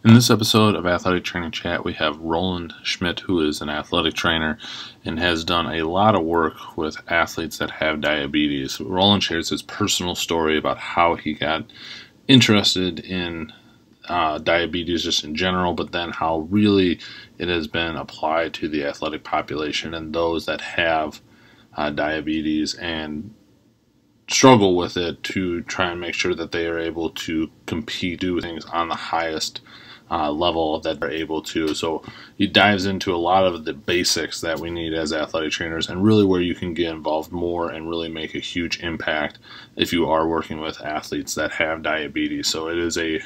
In this episode of Athletic Training Chat, we have Roland Schmidt, who is an athletic trainer and has done a lot of work with athletes that have diabetes. Roland shares his personal story about how he got interested in diabetes just in general, but then how really it has been applied to the athletic population and those that have diabetes and struggle with it to try and make sure that they are able to compete, do things on the highest level that they're able to. So he dives into a lot of the basics that we need as athletic trainers and really where you can get involved more and really make a huge impact if you are working with athletes that have diabetes. So it is a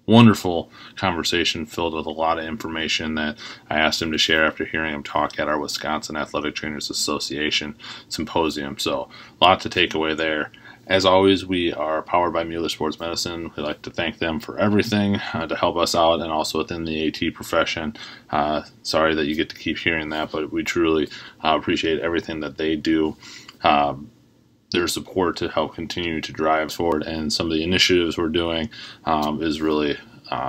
wonderful conversation filled with a lot of information that I asked him to share after hearing him talk at our Wisconsin Athletic Trainers Association symposium. So a lot to take away there. As always, we are powered by Mueller Sports Medicine. We'd like to thank them for everything to help us out and also within the AT profession. Sorry that you get to keep hearing that, but we truly appreciate everything that they do. Their support to help continue to drive forward, and some of the initiatives we're doing is really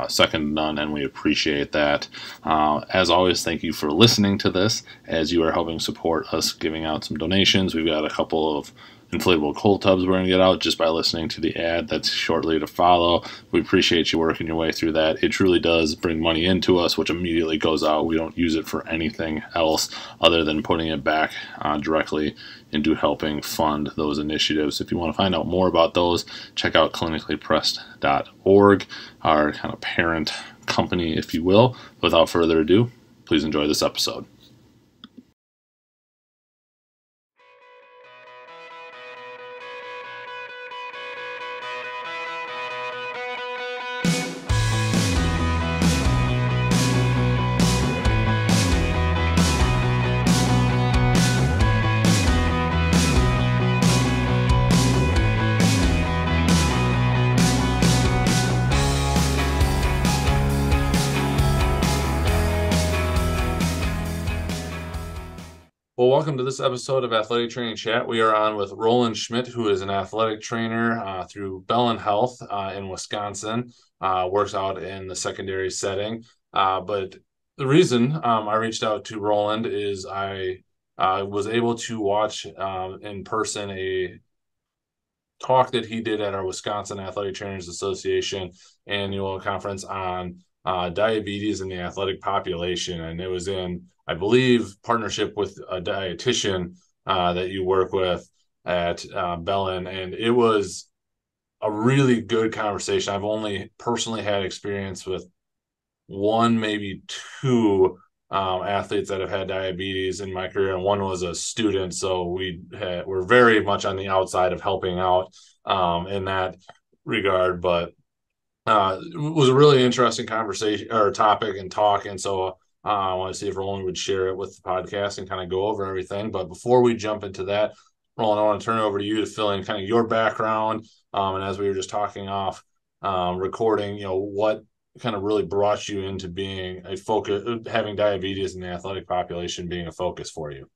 second to none, and we appreciate that. As always, thank you for listening to this as you are helping support us giving out some donations. We've got a couple of inflatable cold tubs we're going to get out just by listening to the ad that's shortly to follow. We appreciate you working your way through that. It truly does bring money into us, which immediately goes out. We don't use it for anything else other than putting it back directly into helping fund those initiatives. If you want to find out more about those, check out clinicallypressed.org, our kind of parent company, if you will. Without further ado, please enjoy this episode. Well, welcome to this episode of Athletic Training Chat. We are on with Roland Schmidt, who is an athletic trainer through Bellin Health in Wisconsin, works out in the secondary setting. But the reason I reached out to Roland is I was able to watch in person a talk that he did at our Wisconsin Athletic Trainers Association annual conference on diabetes in the athletic population. And it was in, I believe, partnership with a dietitian that you work with at Bellin. And it was a really good conversation. I've only personally had experience with one, maybe two athletes that have had diabetes in my career, and one was a student. So we're very much on the outside of helping out in that regard. But it was a really interesting conversation or topic and talk. And so I want to see if Roland would share it with the podcast and kind of go over everything. But before we jump into that, Roland, I want to turn it over to you to fill in kind of your background. And as we were just talking off recording, what kind of really brought you into being a focus, having diabetes in the athletic population being a focus for you?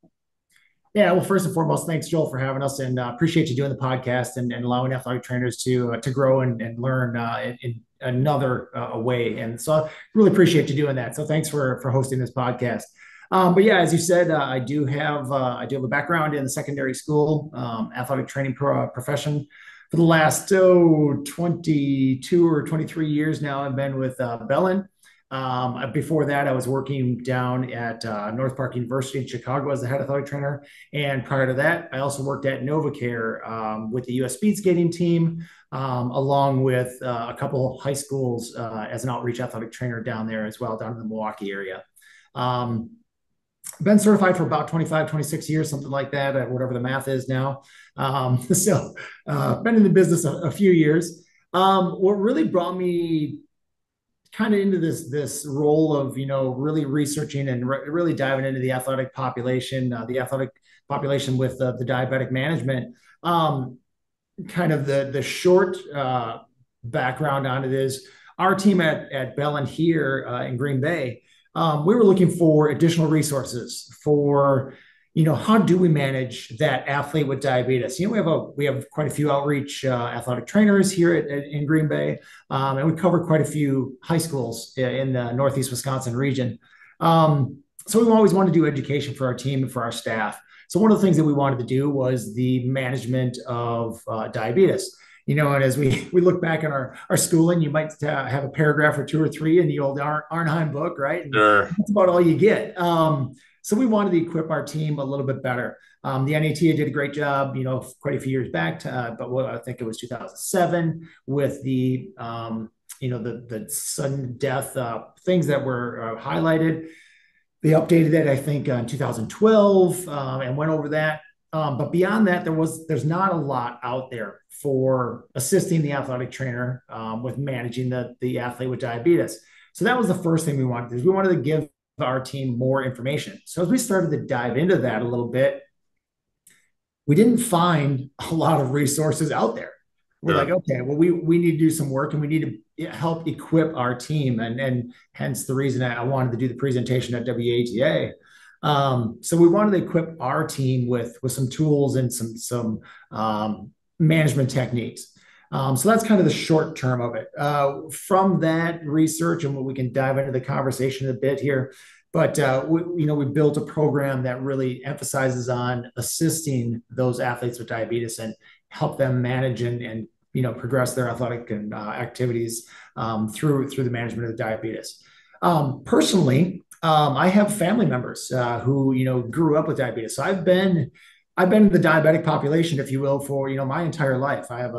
Yeah, well, first and foremost, thanks, Joel, for having us, and appreciate you doing the podcast and allowing athletic trainers to grow and learn in another way. And so, I really appreciate you doing that. So, thanks for hosting this podcast. But yeah, as you said, I do have a background in the secondary school athletic training profession for the last 22 or 23 years now. I've been with Bellin. Before that, I was working down at North Park University in Chicago as the head athletic trainer. And prior to that, I also worked at NovaCare with the U.S. speed skating team, along with a couple high schools as an outreach athletic trainer down there as well, down in the Milwaukee area. Been certified for about 25, 26 years, something like that, whatever the math is now. Been in the business a few years. What really brought me kind of into this role of really researching and really diving into the athletic population with the diabetic management. Kind of the short background on it is our team at Bellin here in Green Bay. We were looking for additional resources for how do we manage that athlete with diabetes? We have quite a few outreach athletic trainers here in Green Bay, and we cover quite a few high schools in the Northeast Wisconsin region. So we always want to do education for our team and for our staff. So one of the things that we wanted to do was the management of diabetes. And as we look back at our schooling, you might have a paragraph or two or three in the old Arnheim book, right? And Sure. that's about all you get. So we wanted to equip our team a little bit better. The NATA did a great job, quite a few years back, I think it was 2007 with the sudden death things that were highlighted. They updated it, I think, in 2012 and went over that. But beyond that, there's not a lot out there for assisting the athletic trainer with managing the athlete with diabetes. So that was the first thing we wanted. Is we wanted to give our team more information. So as we started to dive into that a little bit, we didn't find a lot of resources out there. We're like, okay, well, we need to do some work and we need to help equip our team. And hence the reason I wanted to do the presentation at WATA. So we wanted to equip our team with some tools and some management techniques. So that's kind of the short term of it. From that research, and we can dive into the conversation a bit here, but we built a program that really emphasizes on assisting those athletes with diabetes and help them manage and progress their athletic and activities through the management of the diabetes. Personally, I have family members who grew up with diabetes. So I've been in the diabetic population, if you will, for my entire life. I have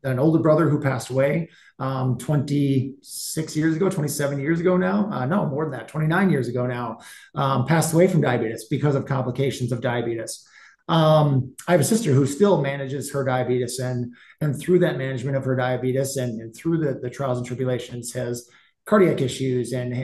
an older brother who passed away 26 years ago, 27 years ago now. No, more than that, 29 years ago now. Passed away from diabetes because of complications of diabetes. I have a sister who still manages her diabetes, and through that management of her diabetes and through the trials and tribulations has cardiac issues and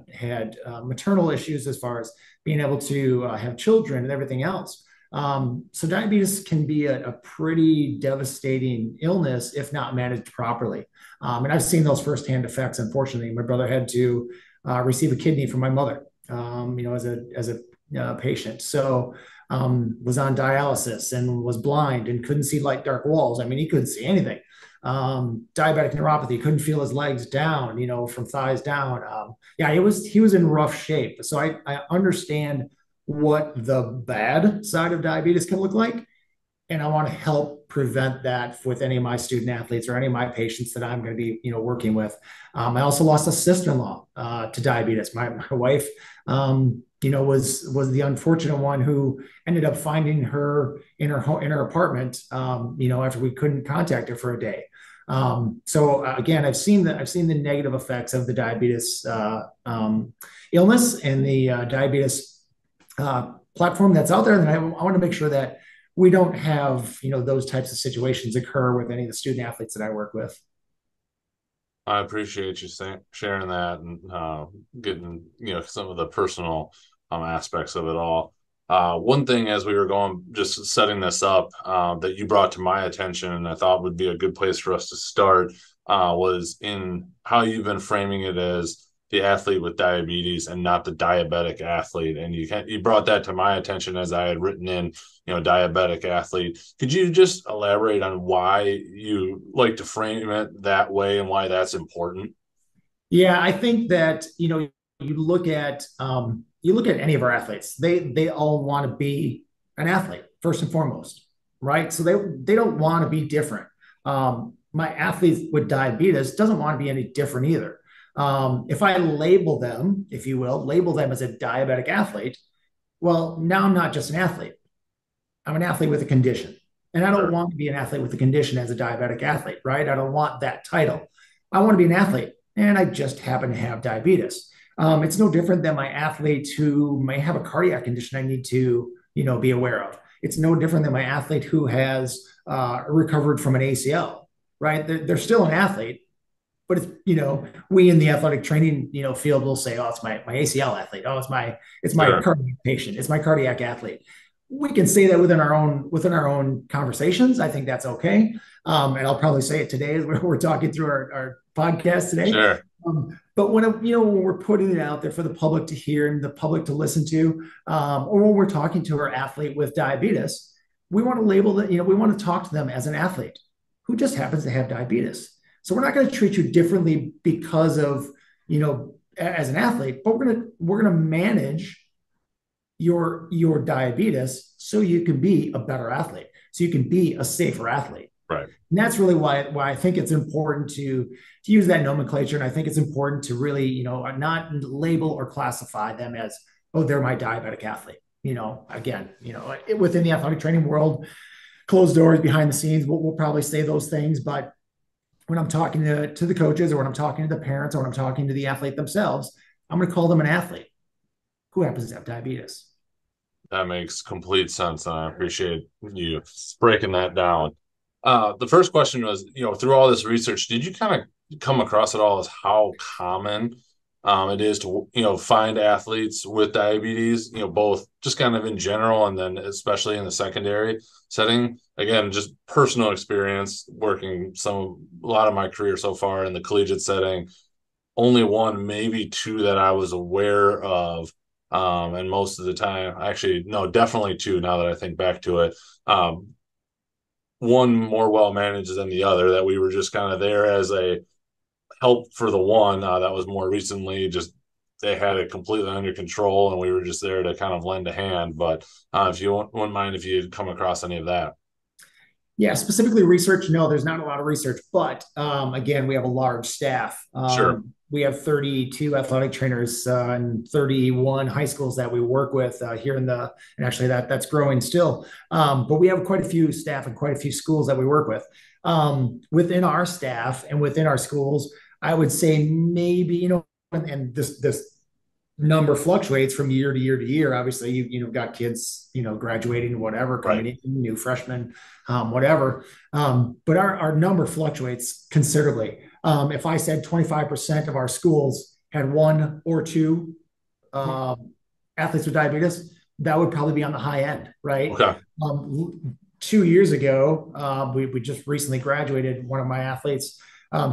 had maternal issues as far as being able to have children and everything else. So diabetes can be a pretty devastating illness if not managed properly. And I've seen those firsthand effects. Unfortunately, my brother had to receive a kidney from my mother, as a patient. So was on dialysis and was blind and couldn't see light dark walls. I mean, he couldn't see anything. Diabetic neuropathy, couldn't feel his legs down, from thighs down. He was in rough shape. So I understand what the bad side of diabetes can look like. And I want to help prevent that with any of my student athletes or any of my patients that I'm going to be, working with. I also lost a sister-in-law to diabetes. My wife, was the unfortunate one who ended up finding her in her apartment, after we couldn't contact her for a day. So again, I've seen the negative effects of the diabetes illness and the diabetes platform that's out there. And I want to make sure that we don't have, those types of situations occur with any of the student athletes that I work with. I appreciate you sharing that and getting some of the personal aspects of it all. One thing as we were going, just setting this up, that you brought to my attention and I thought would be a good place for us to start was in how you've been framing it as the athlete with diabetes and not the diabetic athlete. And you brought that to my attention as I had written in, diabetic athlete. Could you just elaborate on why you like to frame it that way and why that's important? Yeah, I think that, you look at any of our athletes, they all want to be an athlete first and foremost, right? So they don't want to be different. My athlete with diabetes doesn't want to be any different either. If I label them, if you will, label them as a diabetic athlete, well, now I'm not just an athlete. I'm an athlete with a condition. And I don't want to be an athlete with a condition as a diabetic athlete, right? I don't want that title. I want to be an athlete, and I just happen to have diabetes. It's no different than my athletes who may have a cardiac condition I need to, be aware of. It's no different than my athlete who has recovered from an ACL, right? They're still an athlete, but it's, we in the athletic training, field will say, oh, it's my ACL athlete. Oh, it's my cardiac patient. It's my cardiac athlete. We can say that within our own conversations. I think that's okay. And I'll probably say it today as we're talking through our podcast today. Sure. But when we're putting it out there for the public to hear and the public to listen to, or when we're talking to our athlete with diabetes, we want to label that, we want to talk to them as an athlete who just happens to have diabetes. So we're not going to treat you differently because of, as an athlete, but we're going to manage your diabetes so you can be a better athlete, so you can be a safer athlete. Right. And that's really why I think it's important to use that nomenclature. And I think it's important to really, not label or classify them as, oh, they're my diabetic athlete. Again, within the athletic training world, closed doors, behind the scenes, we'll probably say those things. But when I'm talking to the coaches, or when I'm talking to the parents, or when I'm talking to the athlete themselves, I'm going to call them an athlete who happens to have diabetes. That makes complete sense, and I appreciate you breaking that down. The first question was, through all this research, did you kind of come across at all as how common it is to, find athletes with diabetes, both just kind of in general and then especially in the secondary setting? Again, just personal experience working a lot of my career so far in the collegiate setting, only one, maybe two that I was aware of. And most of the time, actually, no, definitely two now that I think back to it. One more well managed than the other, that we were just kind of there as a help for the one that was more recently just they had it completely under control and we were just there to kind of lend a hand. But if you wouldn't mind if you'd come across any of that. Yeah, specifically research. No, there's not a lot of research, but again, we have a large staff. Sure. We have 32 athletic trainers and 31 high schools that we work with here and actually that's growing still. But we have quite a few staff and quite a few schools that we work with. Within our staff and within our schools, I would say maybe, and this number fluctuates from year to year to year. Obviously, you've got kids, graduating, whatever, coming Right. in, new freshmen, whatever. But our number fluctuates considerably. If I said 25% of our schools had one or two athletes with diabetes, that would probably be on the high end, right? Okay. 2 years ago, we just recently graduated one of my athletes.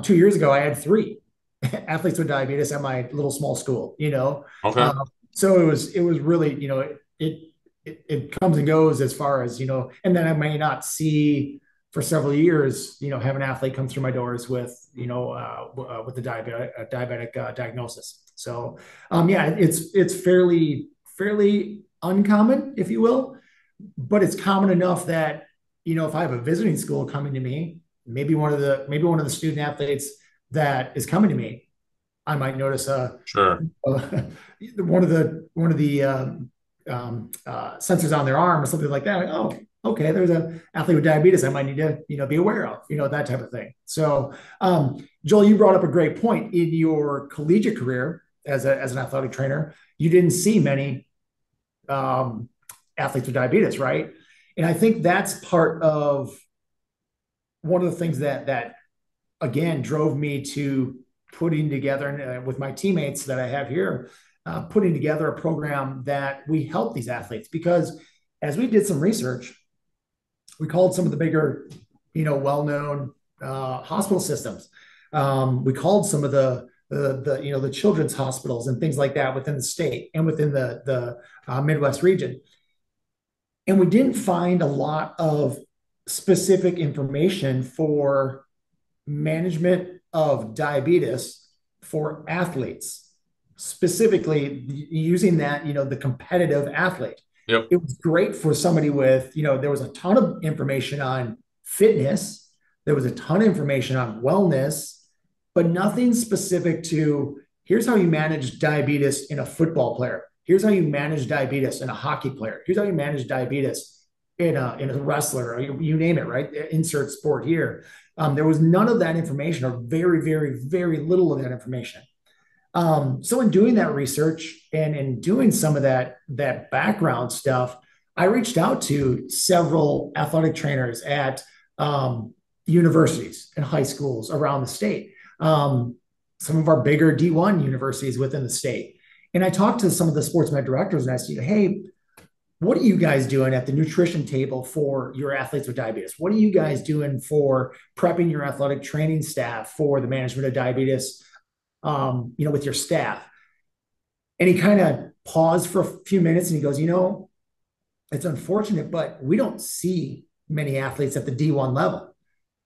2 years ago, I had three athletes with diabetes at my little small school, Okay. so it was really, it comes and goes as far as, and then I may not see for several years, have an athlete come through my doors with, with the diabetic diagnosis. So, yeah, it's fairly uncommon, if you will, but it's common enough that, if I have a visiting school coming to me, maybe one of the student athletes that is coming to me, I might notice Sure. one of the sensors on their arm or something like that. Like, oh, okay, there's an athlete with diabetes I might need to be aware of, that type of thing. So, Joel, you brought up a great point. In your collegiate career as an athletic trainer, you didn't see many athletes with diabetes, right? And I think that's part of one of the things that again drove me to putting together with my teammates that I have here, putting together a program that we help these athletes. Because as we did some research, we called some of the bigger, well-known hospital systems. We called some of the children's hospitals and things like that within the state and within the Midwest region. And we didn't find a lot of specific information for management of diabetes for athletes, specifically using that, the competitive athlete. Yep. It was great for somebody with, there was a ton of information on fitness. There was a ton of information on wellness, but nothing specific to here's how you manage diabetes in a football player. Here's how you manage diabetes in a hockey player. Here's how you manage diabetes in a wrestler, or you name it, right? Insert sport here. There was none of that information, or very, very, very little of that information. So in doing that research and in doing some of that background stuff, I reached out to several athletic trainers at universities and high schools around the state, some of our bigger D1 universities within the state. And I talked to some of the sports med directors and I said, hey, what are you guys doing at the nutrition table for your athletes with diabetes? What are you guys doing for prepping your athletic training staff for the management of diabetes with your staff. And he kind of paused for a few minutes and he goes, it's unfortunate, but we don't see many athletes at the D1 level.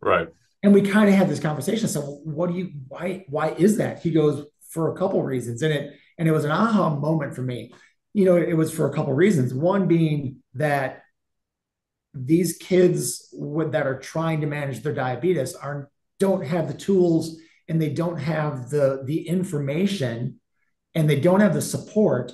Right. And we kind of had this conversation. So why is that? He goes, for a couple of reasons. And it was an aha moment for me. It was for a couple of reasons. One being that these kids that are trying to manage their diabetes don't have the tools, and they don't have the information, and they don't have the support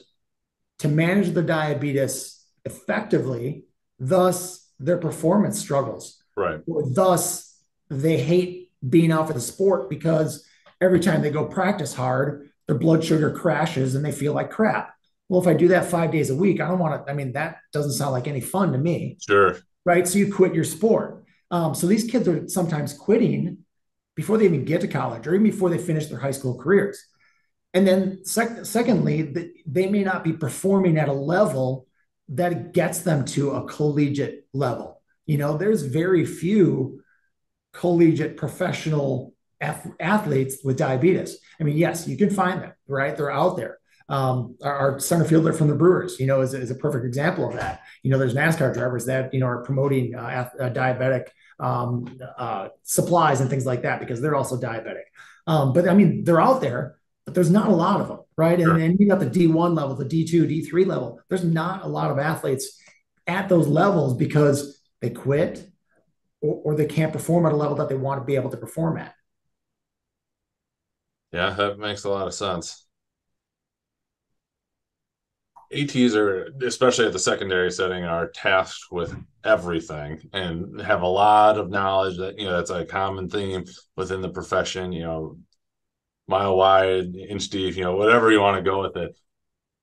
to manage their diabetes effectively. Thus, their performance struggles. Right. Thus, they hate being out for the sport because every time they go practice hard, their blood sugar crashes and they feel like crap. Well, if I do that 5 days a week, I don't want to, that doesn't sound like any fun to me. Sure. Right. So you quit your sport. So these kids are sometimes quitting before they even get to college or even before they finish their high school careers. And then secondly, they may not be performing at a level that gets them to a collegiate level. There's very few collegiate professional athletes with diabetes. Yes, you can find them, right? They're out there. Our center fielder from the Brewers, is a perfect example of that. There's NASCAR drivers that, are promoting diabetic supplies and things like that because they're also diabetic. But they're out there, but there's not a lot of them, right? Sure. And you got the D1 level, the D2, D3 level. There's not a lot of athletes at those levels because they quit or they can't perform at a level that they want to be able to perform at. Yeah, that makes a lot of sense. ATs are, especially at the secondary setting, are tasked with everything and have a lot of knowledge that, that's a common theme within the profession, mile wide, inch deep, whatever you want to go with it.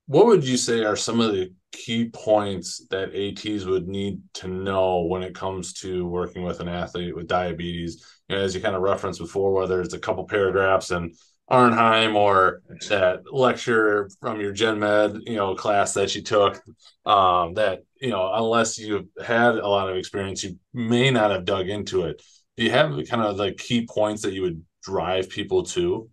What would you say are some of the key points that ATs would need to know when it comes to working with an athlete with diabetes? As you kind of referenced before, whether it's a couple paragraphs in Arnheim or that lecture from your gen med, class that you took, that, unless you've had a lot of experience, you may not have dug into it. Do you have kind of the key points that you would drive people to?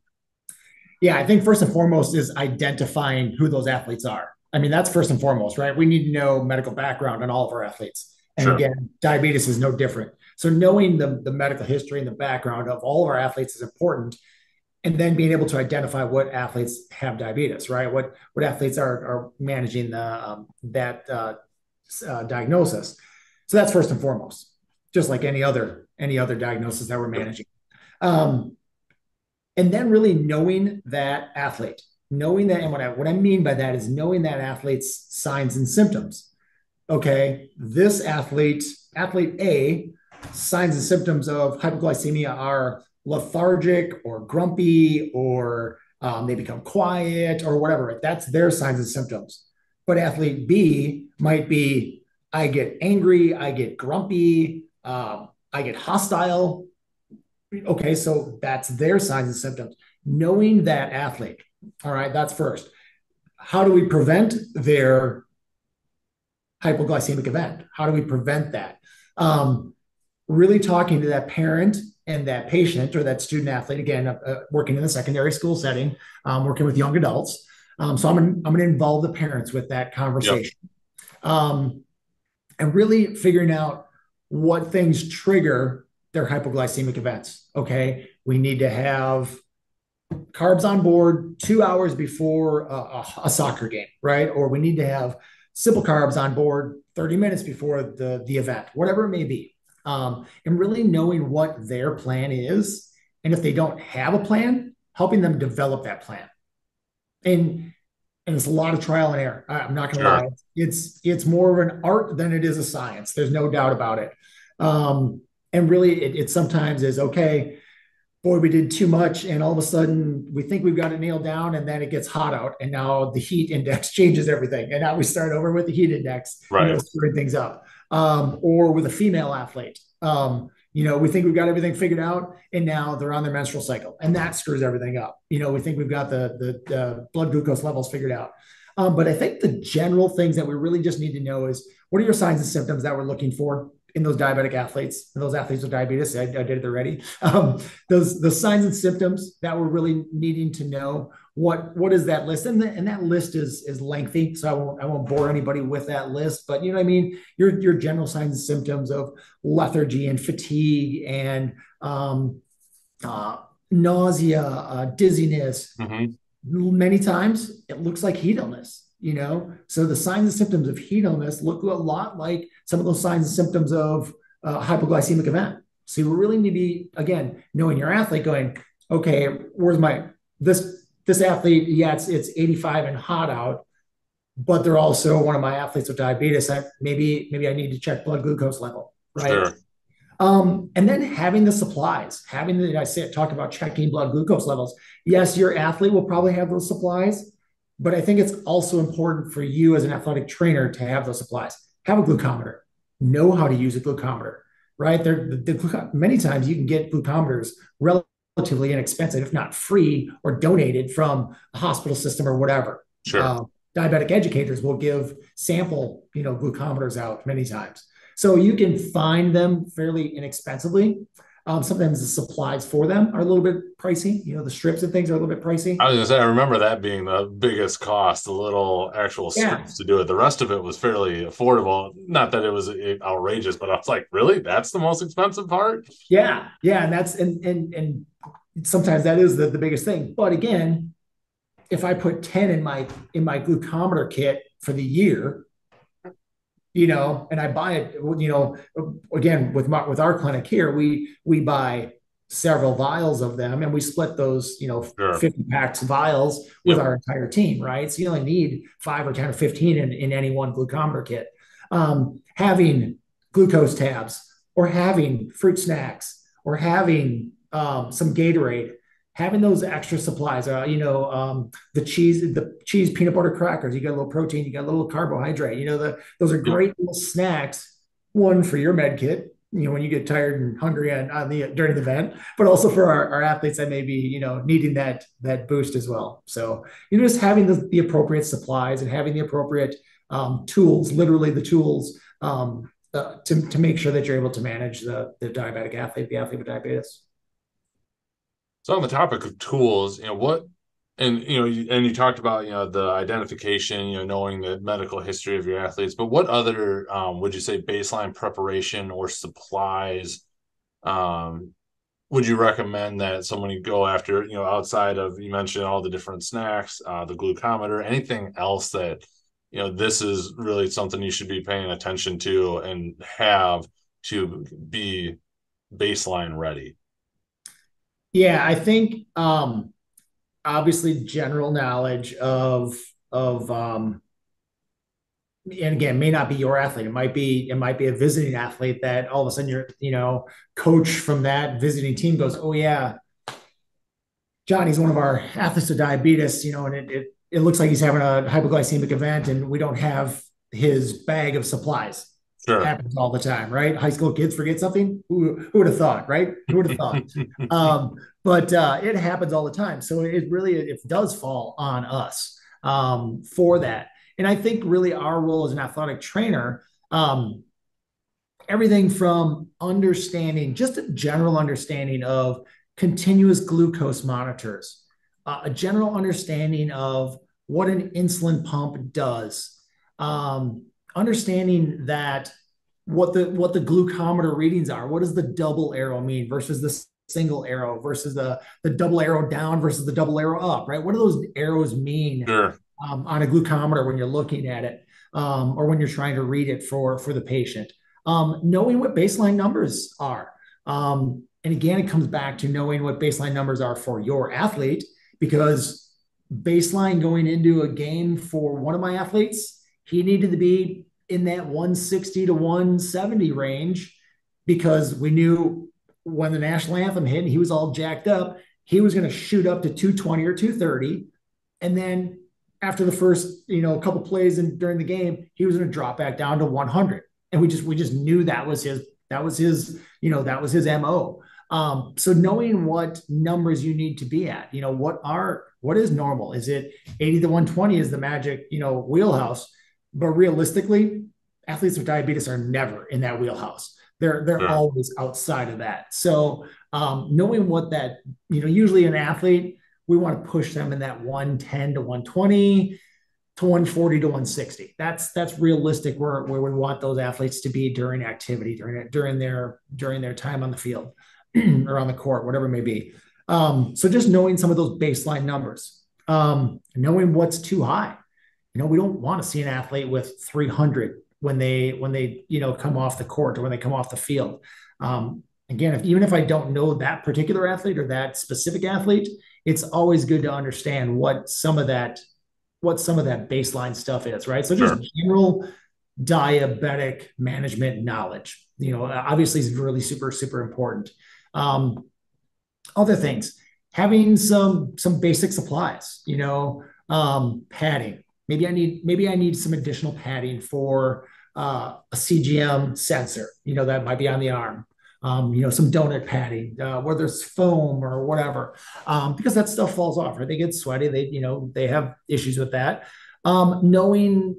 Yeah, I think first and foremost is identifying who those athletes are. That's first and foremost, right? We need to know medical background on all of our athletes. And Sure. Again, diabetes is no different. So knowing the medical history and the background of all of our athletes is important. And then being able to identify what athletes have diabetes, right? What athletes are managing that diagnosis. So that's first and foremost, just like any other diagnosis that we're managing. And then really knowing that athlete, and what I mean by that is knowing that athlete's signs and symptoms. Okay, this athlete A, signs and symptoms of hypoglycemia are lethargic or grumpy, or they become quiet or whatever. That's their signs and symptoms. But athlete B might be, I get angry, I get grumpy, I get hostile. Okay, so that's their signs and symptoms. Knowing that athlete, all right, that's first. How do we prevent their hypoglycemic event? How do we prevent that? Really talking to that parent and that patient or that student athlete, again, working in the secondary school setting, working with young adults. So I'm going to involve the parents with that conversation. Yep. And really figuring out what things trigger their hypoglycemic events. Okay, we need to have carbs on board 2 hours before a soccer game, right? Or we need to have simple carbs on board 30 minutes before the event, whatever it may be. And really knowing what their plan is. And if they don't have a plan, helping them develop that plan. And it's a lot of trial and error. I'm not going to lie. It's more of an art than it is a science. There's no doubt about it. And really, it sometimes is, okay, boy, we did too much, and all of a sudden we think we've got it nailed down, and then it gets hot out, and now the heat index changes everything, and now we start over with the heat index, right, screwing things up. Or with a female athlete, we think we've got everything figured out, and now they're on their menstrual cycle, and that screws everything up. We think we've got the blood glucose levels figured out. But I think the general things that we really just need to know is, what are your signs and symptoms that we're looking for? in those diabetic athletes, those athletes with diabetes, I did it already. Those signs and symptoms that we're really needing to know. What is that list? And that list is lengthy, so I won't bore anybody with that list. But you know what I mean. Your general signs and symptoms of lethargy and fatigue and nausea, dizziness. Mm-hmm. Many times it looks like heat illness, you know? So the signs and symptoms of heat illness look a lot like some of those signs and symptoms of hypoglycemic event. So you really need to be, again, knowing your athlete going, okay, where's this athlete? Yeah, it's 85 and hot out, but they're also one of my athletes with diabetes. Maybe I need to check blood glucose level, right? Sure. And then having the supplies, talk about checking blood glucose levels. Yes, your athlete will probably have those supplies, but I think it's also important for you as an athletic trainer to have those supplies. Have a glucometer, know how to use a glucometer, right? Many times you can get glucometers relatively inexpensive, if not free, or donated from a hospital system or whatever. Sure. Diabetic educators will give sample, glucometers out many times. So you can find them fairly inexpensively. Sometimes the supplies for them are a little bit pricey. The strips and things are a little bit pricey. I was gonna say, I remember that being the biggest cost, the little actual Yeah. strips to do it. The rest of it was fairly affordable. Not that it was outrageous, but I was like, really? That's the most expensive part? Yeah. Yeah. And sometimes that is the biggest thing. But again, if I put 10 in my glucometer kit for the year, and I buy it, again, with our clinic here, we buy several vials of them and we split those, Sure. 50 packs vials with our entire team, right? So you only need 5 or 10 or 15 in any one glucometer kit. Having glucose tabs or having fruit snacks or having some Gatorade, having those extra supplies, the cheese peanut butter crackers, you got a little protein, you got a little carbohydrate, those are great little snacks. One for your med kit, when you get tired and hungry during the event, but also for our athletes that may be, needing that boost as well. So, just having the appropriate supplies and having the appropriate tools, literally the tools to make sure that you're able to manage the diabetic athlete, the athlete with diabetes. So on the topic of tools, you talked about, the identification, knowing the medical history of your athletes, but what other, would you say baseline preparation or supplies, would you recommend that someone go after, outside of, you mentioned all the different snacks, the glucometer, anything else that, this is really something you should be paying attention to and have to be baseline ready? Yeah, I think obviously general knowledge of and again, may not be your athlete. It might be a visiting athlete that all of a sudden your coach from that visiting team goes, oh yeah, Johnny's one of our athletes with diabetes, and it looks like he's having a hypoglycemic event and we don't have his bag of supplies. Sure. Happens all the time, right? High school kids forget something. Who would have thought, right? Who would have thought? But it happens all the time. So it does fall on us for that. And I think really our role as an athletic trainer, everything from understanding, just a general understanding of continuous glucose monitors, a general understanding of what an insulin pump does, understanding that what the glucometer readings are. What does the double arrow mean versus the single arrow versus the double arrow down versus the double arrow up, right? What do those arrows mean? Sure. On a glucometer when you're looking at it, or when you're trying to read it for the patient? Knowing what baseline numbers are. And again, it comes back to knowing what baseline numbers are for your athlete, because baseline going into a game for one of my athletes, he needed to be in that 160 to 170 range, because we knew when the national anthem hit and he was all jacked up, he was going to shoot up to 220 or 230. And then after the first, couple plays during the game, he was going to drop back down to 100. And we just knew that was his MO. So knowing what numbers you need to be at, what is normal? Is it 80 to 120 is the magic, wheelhouse? But realistically, athletes with diabetes are never in that wheelhouse. They're Sure. always outside of that. So knowing what that, usually an athlete, we want to push them in that 110 to 120 to 140 to 160. That's realistic where we want those athletes to be during activity, during their time on the field or on the court, whatever it may be. So just knowing some of those baseline numbers, knowing what's too high. We don't want to see an athlete with 300 when they come off the court or when they come off the field. Again, even if I don't know that particular athlete or that specific athlete, it's always good to understand what some of that baseline stuff is, right? So just Sure. general diabetic management knowledge, obviously is really super, super important. Um, Other things, having some basic supplies, padding. Maybe I need some additional padding for a CGM sensor, that might be on the arm. Some donut padding, whether it's foam or whatever, because that stuff falls off, right? They get sweaty. They have issues with that. Knowing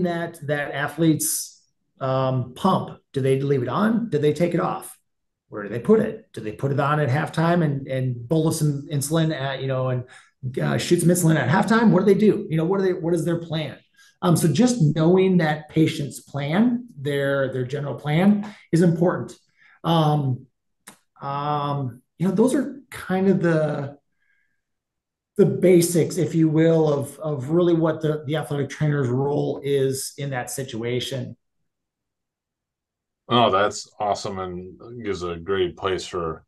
that athletes pump, do they leave it on? Do they take it off? Where do they put it? Do they put it on at halftime and bolus some insulin and shoot some insulin at halftime? What do they do? What is their plan? So just knowing that patient's plan, their general plan is important. Um, those are kind of the basics, if you will, of really what the athletic trainer's role is in that situation. Oh, that's awesome and gives a great place for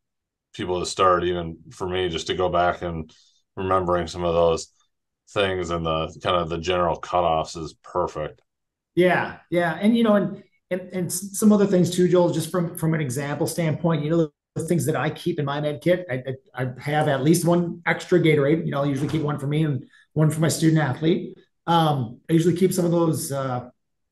people to start, even for me, just to go back and remembering some of those things and the kind of the general cutoffs is perfect. Yeah, yeah, and some other things too, Joel. Just from an example standpoint, the things that I keep in my med kit, I have at least one extra Gatorade. I usually keep one for me and one for my student athlete. I usually keep some of those.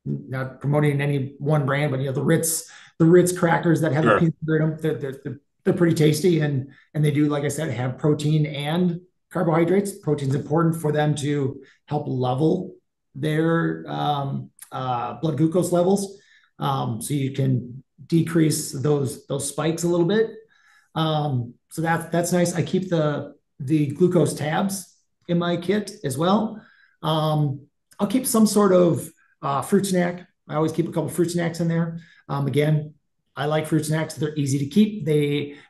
Not promoting any one brand, but the Ritz crackers that have the Sure. peanut butter in them. They're pretty tasty, and they do, like I said, have protein and carbohydrates. Protein's important for them to help level their blood glucose levels, so you can decrease those spikes a little bit. So that's nice. I keep the glucose tabs in my kit as well. I'll keep some sort of fruit snack. I always keep a couple fruit snacks in there. Again, I like fruit snacks. They're easy to keep.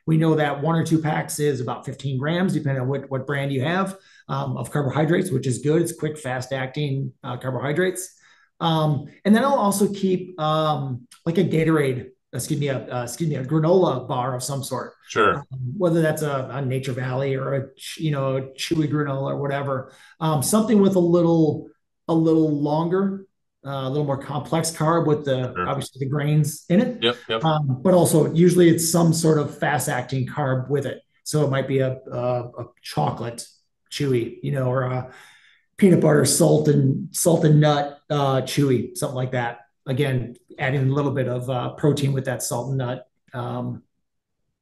We know that one or two packs is about 15 grams, depending on what brand you have, of carbohydrates, which is good. It's quick, fast acting carbohydrates. And then I'll also keep like a Gatorade, excuse me, a granola bar of some sort, um, Sure. whether that's a Nature Valley or a chewy granola or whatever. Something with a little longer, a little more complex carb with the Sure. obviously the grains in it, Yep. Yep. but also usually it's some sort of fast acting carb with it. So it might be a chocolate chewy, or a peanut butter salt and nut chewy, something like that. Again, adding a little bit of protein with that salt and nut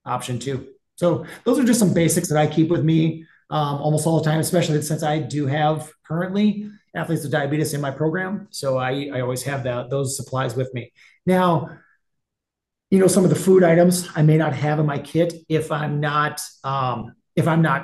option too. So those are just some basics that I keep with me almost all the time, especially since I do have currently athletes with diabetes in my program. So I always have those supplies with me. Now, some of the food items I may not have in my kit if I'm not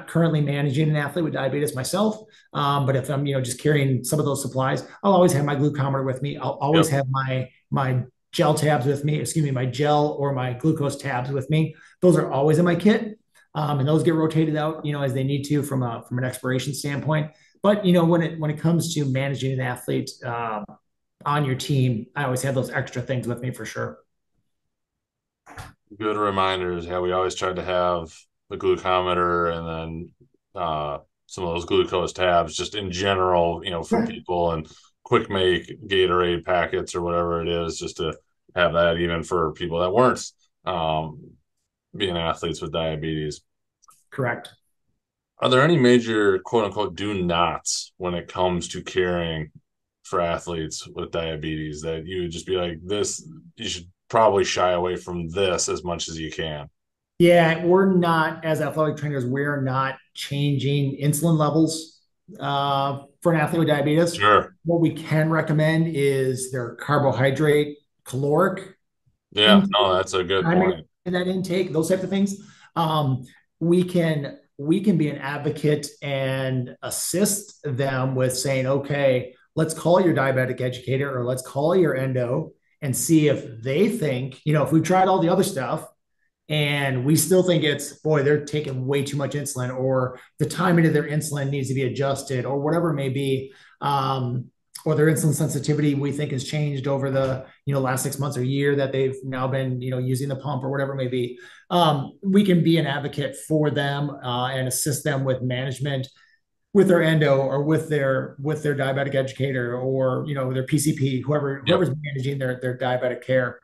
currently managing an athlete with diabetes myself. But if I'm just carrying some of those supplies, I'll always have my glucometer with me. I'll always Yep. have my gel tabs with me. Excuse me, my gel or my glucose tabs with me. Those are always in my kit, and those get rotated out, as they need to from an expiration standpoint. But when it comes to managing an athlete on your team, I always have those extra things with me for sure. Good reminders. Yeah, we always tried to have the glucometer and then some of those glucose tabs just in general, for Yeah, people and quick make Gatorade packets or whatever it is, just to have that even for people that weren't um, being athletes with diabetes. correct. Are there any major quote unquote do nots when it comes to caring for athletes with diabetes that you would just be like, this, you should probably shy away from this as much as you can? Yeah, we're not, as athletic trainers, we're not changing insulin levels for an athlete with diabetes. Sure. What we can recommend is their carbohydrate caloric. Yeah, no, that's a good Timing point. and that intake, those types of things, um, we can be an advocate and assist them with saying, okay, let's call your diabetic educator or let's call your endo and see if they think, if we've tried all the other stuff and we still think it's, boy, they're taking way too much insulin, or the timing of their insulin needs to be adjusted, or whatever it may be, or their insulin sensitivity we think has changed over the last 6 months or year that they've now been using the pump, or whatever it may be. We can be an advocate for them and assist them with management with their endo or with their diabetic educator, or their PCP, Yep. whoever's managing their diabetic care.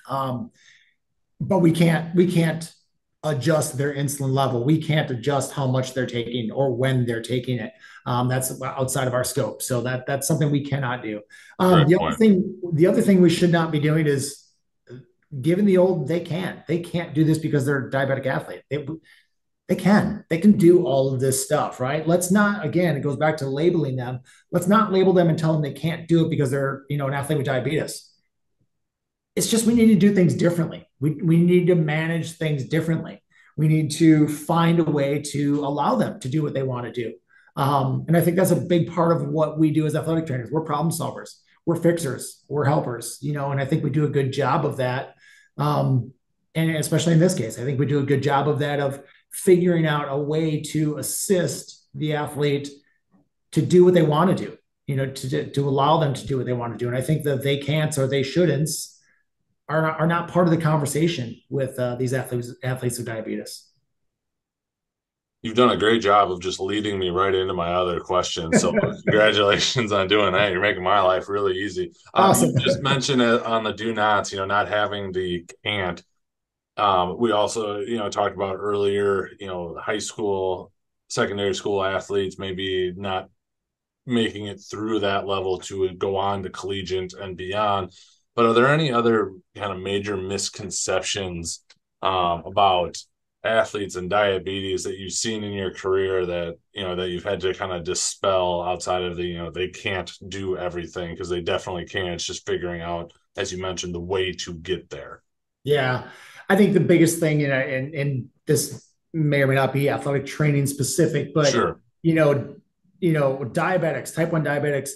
um, but we can't adjust their insulin level. We can't adjust how much they're taking or when they're taking it. That's outside of our scope. So that's something we cannot do. Great The other point. thing, the other thing we should not be doing is given the old, they can't do this because they're a diabetic athlete. They can do all of this stuff, right? Let's not, again, it goes back to labeling them. Let's not label them and tell them they can't do it because they're, an athlete with diabetes. It's just we need to do things differently. We need to manage things differently. We need to find a way to allow them to do what they want to do. And I think that's a big part of what we do as athletic trainers. We're problem solvers, we're fixers, we're helpers, and I think we do a good job of that. And especially in this case, I think we do a good job of that, of figuring out a way to assist the athlete to do what they want to do, to allow them to do what they want to do. And I think that they can't or they shouldn't are not part of the conversation with these athletes with diabetes. You've done a great job of just leading me right into my other question. So congratulations on doing that. You're making my life really easy. You Awesome. just mentioned it on the do nots, not having the can't. We also, talked about earlier, high school, secondary school athletes maybe not making it through that level to go on to collegiate and beyond. But are there any other kind of major misconceptions about athletes and diabetes that you've seen in your career that that you've had to kind of dispel outside of the they can't do everything, because they definitely can. It's just figuring out, as you mentioned, the way to get there. Yeah, I think the biggest thing, and this may or may not be athletic training specific, but Sure. you know, diabetics, type 1 diabetics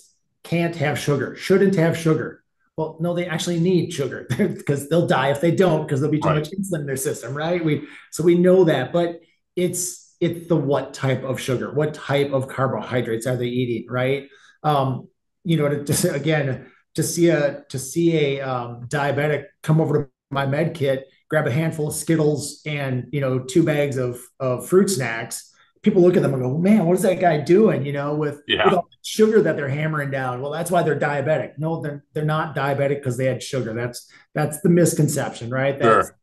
can't have sugar, shouldn't have sugar. Well, no, they actually need sugar because they'll die if they don't, because there'll be too Right. much insulin in their system, right? We know that, but it's the what type of sugar, what type of carbohydrates are they eating, right? Um, to just again to see a diabetic come over to my med kit, grab a handful of Skittles and 2 bags of fruit snacks. People look at them and go, "Man, what is that guy doing?" With Yeah. all the sugar that they're hammering down. Well, that's why they're diabetic. No, they're not diabetic because they had sugar. That's the misconception, right? That's Sure.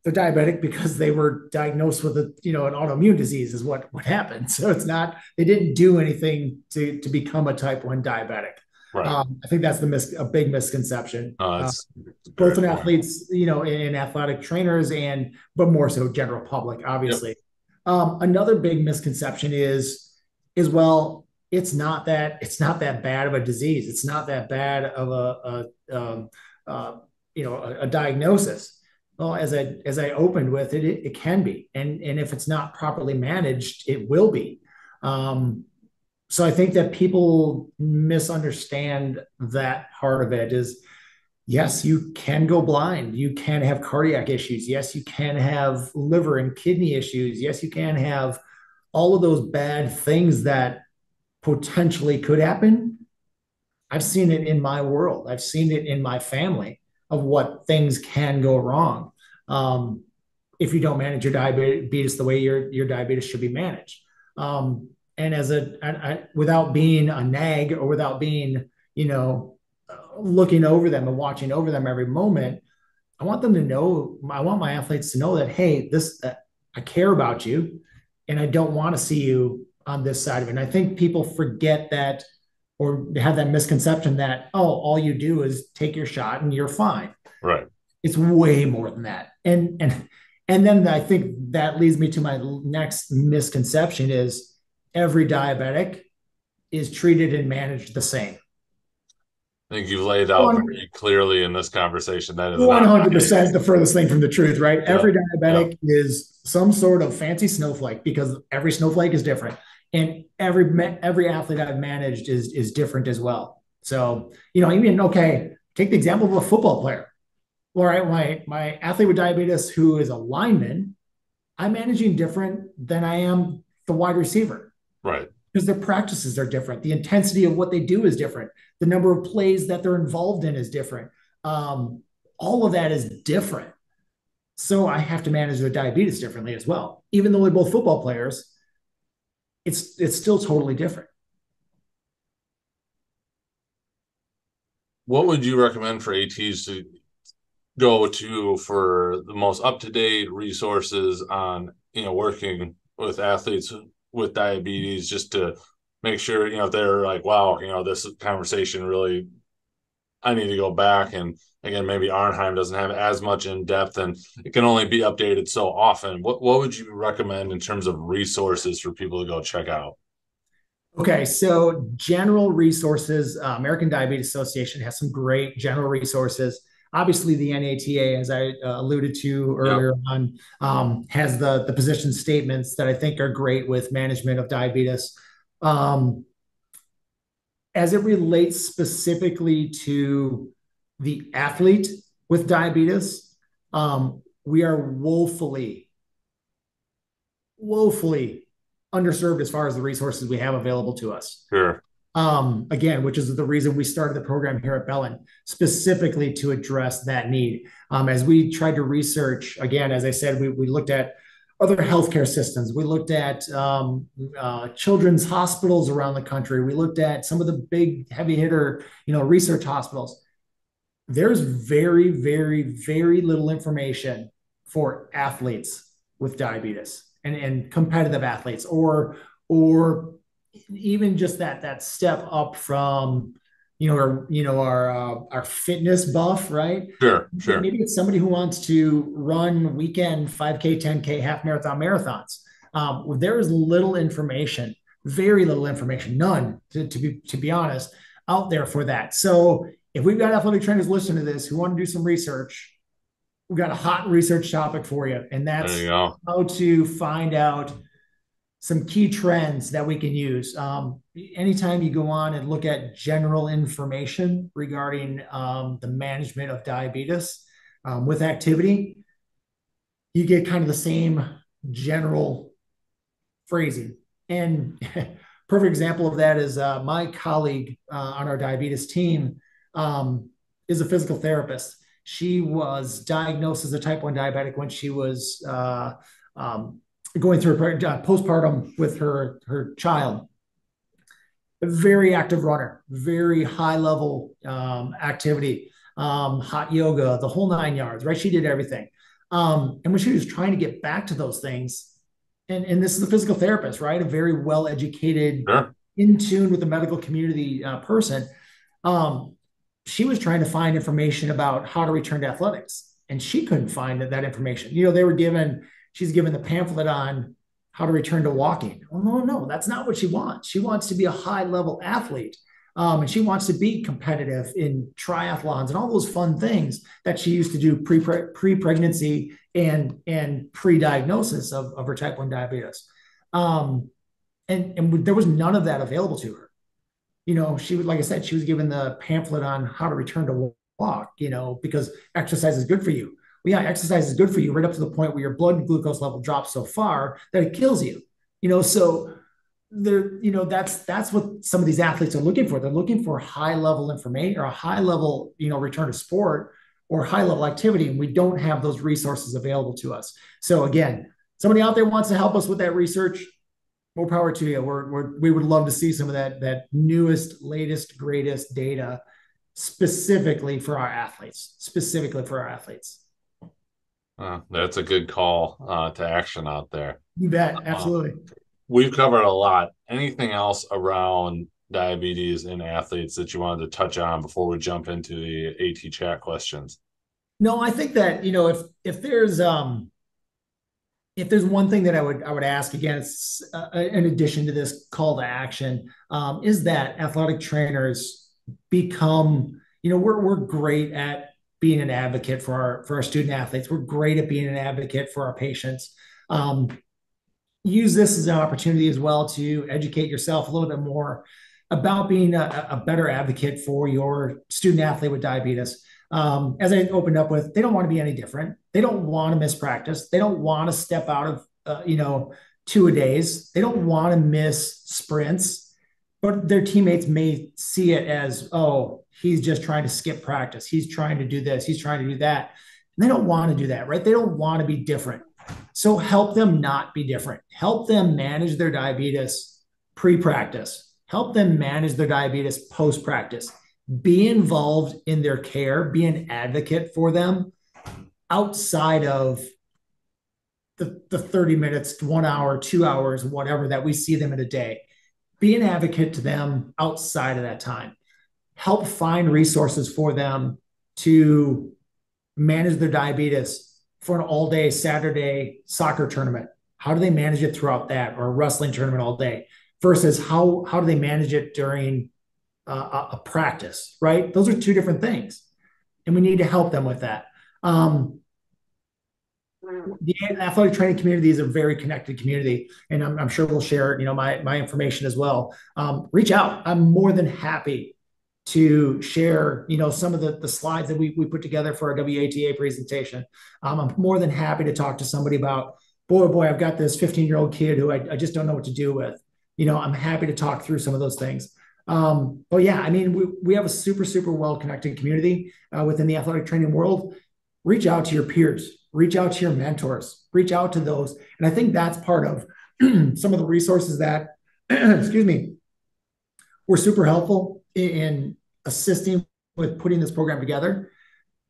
they're diabetic because they were diagnosed with an autoimmune disease is what happened. So it's not, they didn't do anything to become a type 1 diabetic. Right. I think that's a big misconception. That's a Both great in point. athletes, in athletic trainers, but more so general public, Yep. obviously. Another big misconception is, well, it's not that bad of a disease. It's not that bad of a diagnosis. Well, as I opened with it can be, and if it's not properly managed, it will be. Um, so I think that people misunderstand that part of it. Is yes, you can go blind. You can have cardiac issues. Yes, you can have liver and kidney issues. Yes, you can have all of those bad things that potentially could happen. I've seen it in my world. I've seen it in my family of what things can go wrong um, if you don't manage your diabetes the way your diabetes should be managed. And without being a nag or without being, looking over them and watching over them every moment, I want them to know. I want my athletes to know that, hey, I care about you, and I don't want to see you on this side of it. And I think people forget that, or have that misconception that, oh, all you do is take your shot and you're fine. Right. It's way more than that. And then I think that leads me to my next misconception is every diabetic is treated and managed the same. I think you've laid out very clearly in this conversation that is not the 100% case. the furthest thing from the truth, right? Yep. Every Yep. diabetic is some sort of fancy snowflake because every snowflake is different, and every athlete I've managed is different as well. So even okay, take the example of a football player. All right, my athlete with diabetes who is a lineman, I'm managing different than I am the wide receiver Right. because their practices are different. The intensity of what they do is different. The number of plays that they're involved in is different. Um, all of that is different. So I have to manage their diabetes differently as well. Even though they're both football players, it's still totally different. What would you recommend for ATs to go to for the most up-to-date resources on, working with athletes with diabetes, just to make sure, if they're like, wow, this conversation really, I need to go back. And again, maybe Arnheim doesn't have as much in depth and it can only be updated so often. What would you recommend in terms of resources for people to go check out? Okay, so general resources, American Diabetes Association has some great general resources. Obviously, the NATA, as I alluded to Yep. earlier on, has the position statements that I think are great with management of diabetes. Um, as it relates specifically to the athlete with diabetes, we are woefully underserved as far as the resources we have available to us. Sure. Again, which is the reason we started the program here at Bellin, specifically to address that need. As we tried to research, again, as I said, we looked at other healthcare systems. We looked at children's hospitals around the country. We looked at some of the big heavy hitter, research hospitals. There's very little information for athletes with diabetes and competitive athletes, or even just that step up from our fitness buff, right? Sure. Sure. Maybe it's somebody who wants to run weekend 5K, 10K, half marathon marathons. There is little information, very little information, none to be honest, out there for that. So if we've got athletic trainers listening to this who want to do some research, we've got a hot research topic for you, and There you that's go. how to find out some key trends that we can use. Anytime you go on and look at general information regarding the management of diabetes with activity, you get kind of the same general phrasing. And perfect example of that is my colleague on our diabetes team is a physical therapist. She was diagnosed as a type 1 diabetic when she was going through postpartum with her child. A very active runner, very high level activity, hot yoga, the whole 9 yards, right? She did everything. And when she was trying to get back to those things, and this is a physical therapist, right? A very well educated, Sure. in tune with the medical community person. Um, she was trying to find information about how to return to athletics, and she couldn't find that information. She's given the pamphlet on how to return to walking. Well, no, that's not what she wants. She wants to be a high level athlete. And she wants to be competitive in triathlons and all those fun things that she used to do pre-pregnancy and pre-diagnosis of her type 1 diabetes. Um, and there was none of that available to her. She was, like I said, she was given the pamphlet on how to return to walk, because exercise is good for you. Well, yeah, exercise is good for you right up to the point where your blood glucose level drops so far that it kills you. So that's what some of these athletes are looking for. They're looking for high level information or a high level, return to sport or high level activity, and we don't have those resources available to us. So again, somebody out there wants to help us with that research, more power to you. We would love to see some of that newest, latest, greatest data specifically for our athletes. That's a good call to action out there. You bet. Uh, Absolutely. we've covered a lot. Anything else around diabetes in athletes that you wanted to touch on before we jump into the AT chat questions? No, I think that, if there's one thing that I would ask again, it's in addition to this call to action, is that athletic trainers become, we're great at being an advocate for our student athletes. We're great at being an advocate for our patients. Um, Use this as an opportunity as well to educate yourself a little bit more about being a better advocate for your student athlete with diabetes. As I opened up with, they don't want to be any different. They don't want to miss practice. They don't want to step out of, 2-a-days. They don't want to miss sprints, but their teammates may see it as, oh, he's just trying to skip practice. He's trying to do this. He's trying to do that. And they don't want to do that, right? They don't want to be different. So help them not be different. Help them manage their diabetes pre-practice. Help them manage their diabetes post-practice. Be involved in their care. Be an advocate for them outside of the 30 minutes, 1 hour, 2 hours, whatever that we see them in a day. Be an advocate to them outside of that time. Help find resources for them to manage their diabetes for an all-day Saturday soccer tournament. How do they manage it throughout that, or a wrestling tournament all day versus how do they manage it during a practice, right? Those are two different things. And we need to help them with that. The athletic training community is a very connected community, and I'm sure we'll share, my information as well. Reach out. I'm more than happy to share, some of the slides that we put together for our WATA presentation. I'm more than happy to talk to somebody about, boy, I've got this 15-year-old kid who I just don't know what to do with. I'm happy to talk through some of those things. But yeah, I mean, we have a super, super well-connected community within the athletic training world. Reach out to your peers, reach out to your mentors, reach out to those. And I think that's part of some of the resources that, excuse me, were super helpful in assisting with putting this program together.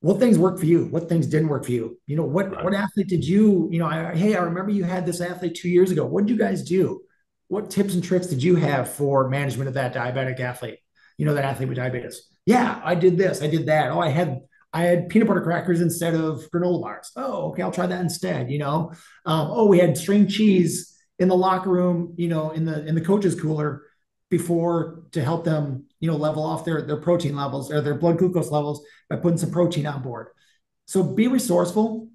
What things worked for you? What things didn't work for you? What athlete did you, hey, I remember you had this athlete 2 years ago. What did you guys do? What tips and tricks did you have for management of that diabetic athlete? That athlete with diabetes. Yeah, I did this. I did that. Oh, I had peanut butter crackers instead of granola bars. Oh, okay, I'll try that instead. Oh, we had string cheese in the locker room, in the coach's cooler before to help them, level off their protein levels or their blood glucose levels by putting some protein on board. So be resourceful,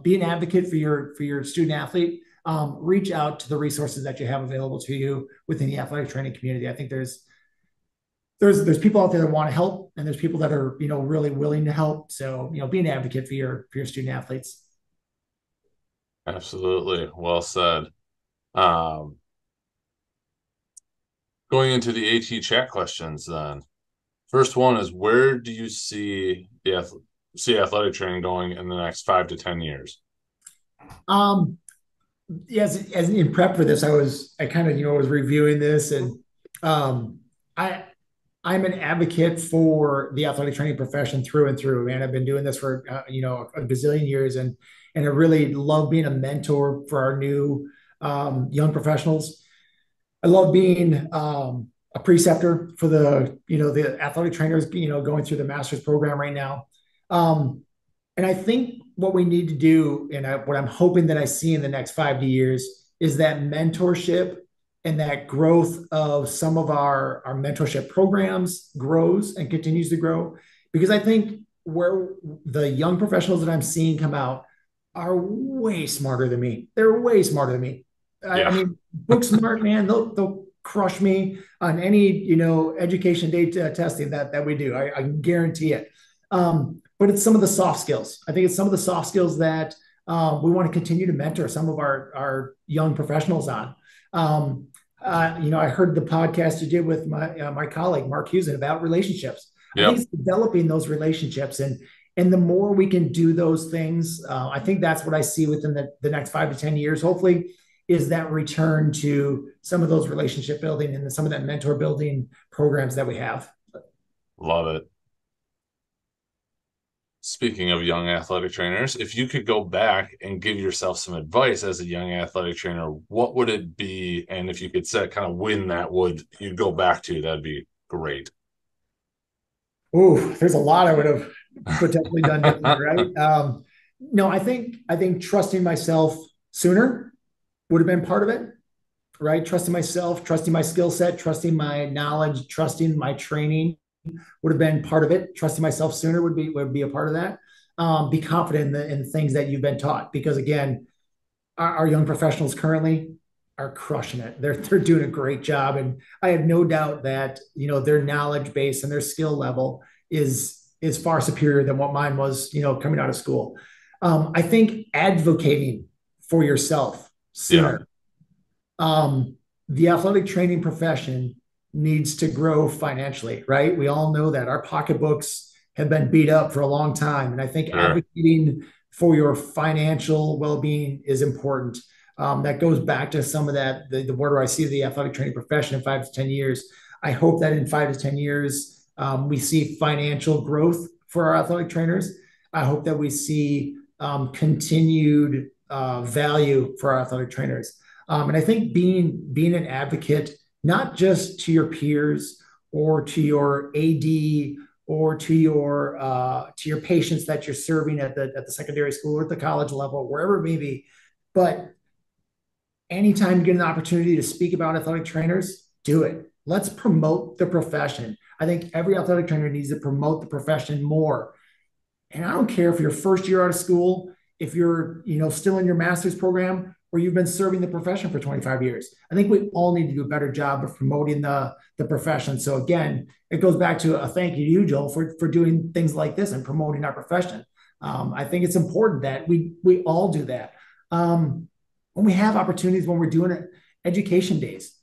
be an advocate for your student athlete. Reach out to the resources that you have available to you within the athletic training community. I think there's people out there that want to help, and there's people that are, really willing to help. So, be an advocate for your student athletes. Absolutely. Well said. Um, Going into the AT chat questions then. First one is, where do you see athletic training going in the next 5 to 10 years? Yes, as in prep for this, I kind of, was reviewing this, and I I'm an advocate for the athletic training profession through and through, man. I've been doing this for a gazillion years, and I really love being a mentor for our new young professionals. I love being a preceptor for the athletic trainers going through the master's program right now. And I think what we need to do, and what I'm hoping that I see in the next 5 years, is that mentorship and that growth of some of our mentorship programs grows and continues to grow. Because I think where the young professionals that I'm seeing come out are way smarter than me. They're way smarter than me. I mean, book smart, man. They'll crush me on any education data testing that we do. I can guarantee it. But it's some of the soft skills. I think it's some of the soft skills that we want to continue to mentor some of our young professionals on. I heard the podcast you did with my colleague Mark Hewson about relationships. Yep. I think it's developing those relationships, and the more we can do those things, I think that's what I see within the next 5 to 10 years. Hopefully, is that return to some of those relationship building and some of that mentor building programs that we have. Love it. Speaking of young athletic trainers, if you could go back and give yourself some advice as a young athletic trainer, what would it be? And if you could set kind of when that would you go back to, that'd be great. Ooh, there's a lot I would have potentially done differently, right? No, I think trusting myself sooner would have been part of it, right? Trusting myself, trusting my skill set, trusting my knowledge, trusting my training. would have been part of it. Trusting myself sooner would be a part of that. Be confident in the things that you've been taught, because again, our young professionals currently are crushing it. They're doing a great job, and I have no doubt that their knowledge base and their skill level is far superior than what mine was, coming out of school. I think advocating for yourself Yeah, sooner. The athletic training profession needs to grow financially, right? We all know that our pocketbooks have been beat up for a long time. And I think sure. advocating for your financial well being is important. That goes back to some of that, the where do I see the athletic training profession in 5 to 10 years? I hope that in 5 to 10 years, we see financial growth for our athletic trainers. I hope that we see continued value for our athletic trainers. And I think being an advocate, not just to your peers or to your AD or to your patients that you're serving at the secondary school or at the college level, wherever it may be, but anytime you get an opportunity to speak about athletic trainers, do it. Let's promote the profession. I think every athletic trainer needs to promote the profession more. And I don't care if you're first year out of school, if you're, still in your master's program, or you've been serving the profession for 25 years. I think we all need to do a better job of promoting the profession. So again, it goes back to a thank you to you, Joel, for doing things like this and promoting our profession. I think it's important that we all do that. When we have opportunities, when we're doing education days,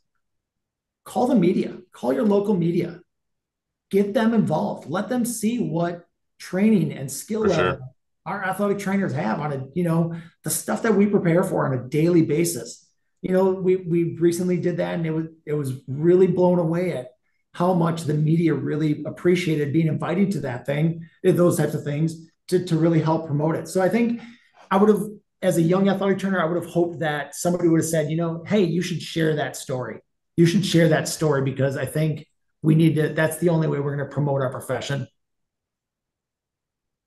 call the media, call your local media, get them involved, let them see what training and skill For sure. level our athletic trainers have on the stuff that we prepare for on a daily basis. We recently did that, and it was really blown away at how much the media really appreciated being invited to that thing, those types of things, to really help promote it. So I think I would have, as a young athletic trainer, I would have hoped that somebody would have said, hey, you should share that story. You should share that story, because I think we need to, that's the only way we're going to promote our profession.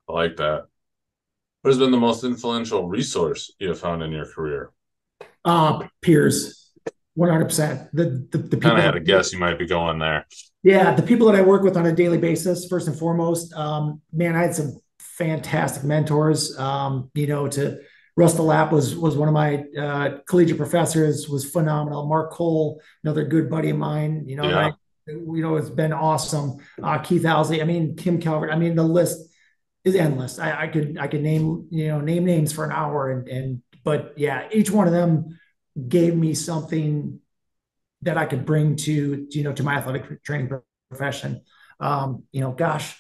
I like that. What has been the most influential resource you have found in your career? Peers, 100%. The Kind people of had that, a guess you might be going there. yeah, the people that I work with on a daily basis, first and foremost. Man, I had some fantastic mentors. To Russ Lapp was one of my collegiate professors, was phenomenal. Mark Cole, another good buddy of mine, Yeah, it's been awesome. Keith Owsley, I mean, Kim Calvert, I mean, the list is endless. I could name names for an hour, but yeah, each one of them gave me something that I could bring to my athletic training profession. Gosh,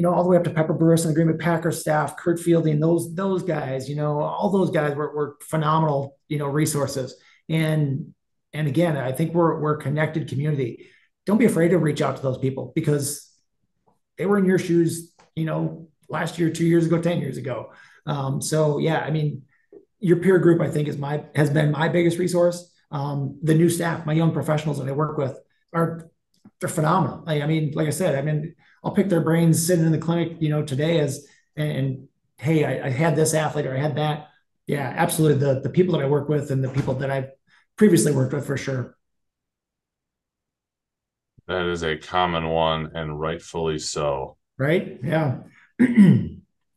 all the way up to Pepper Burris and the Green Bay Packers staff, Kurt Fielding, those guys, all those guys were phenomenal, resources. And again, I think we're a connected community. Don't be afraid to reach out to those people, because they were in your shoes, last year, 2 years ago, 10 years ago. So yeah, I mean, your peer group, I think, has been my biggest resource. The new staff, my young professionals that I work with, they're phenomenal. I mean, like I said, I mean, I'll pick their brains sitting in the clinic, today and hey, I had this athlete or I had that. Yeah, absolutely. The people that I work with and the people that I've previously worked with, for sure. that is a common one, and rightfully so. Right? Yeah.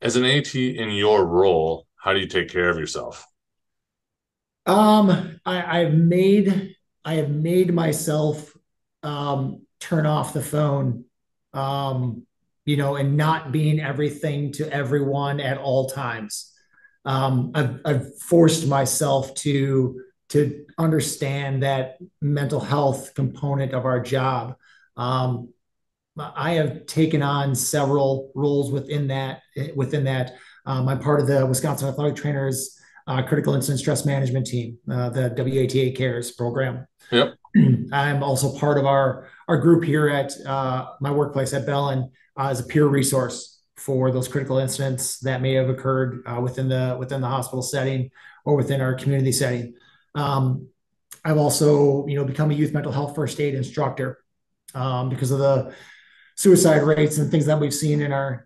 As an AT in your role, how do you take care of yourself? I have made myself turn off the phone, and not being everything to everyone at all times. I've forced myself to understand that mental health component of our job. Um, I have taken on several roles within that. I'm part of the Wisconsin Athletic Trainers Critical Incident Stress Management Team, the WATA Cares program. Yep. I'm also part of our group here at my workplace at Bellin, as a peer resource for those critical incidents that may have occurred within the hospital setting or within our community setting. Um, I've also, become a youth mental health first aid instructor, because of the suicide rates and things that we've seen in our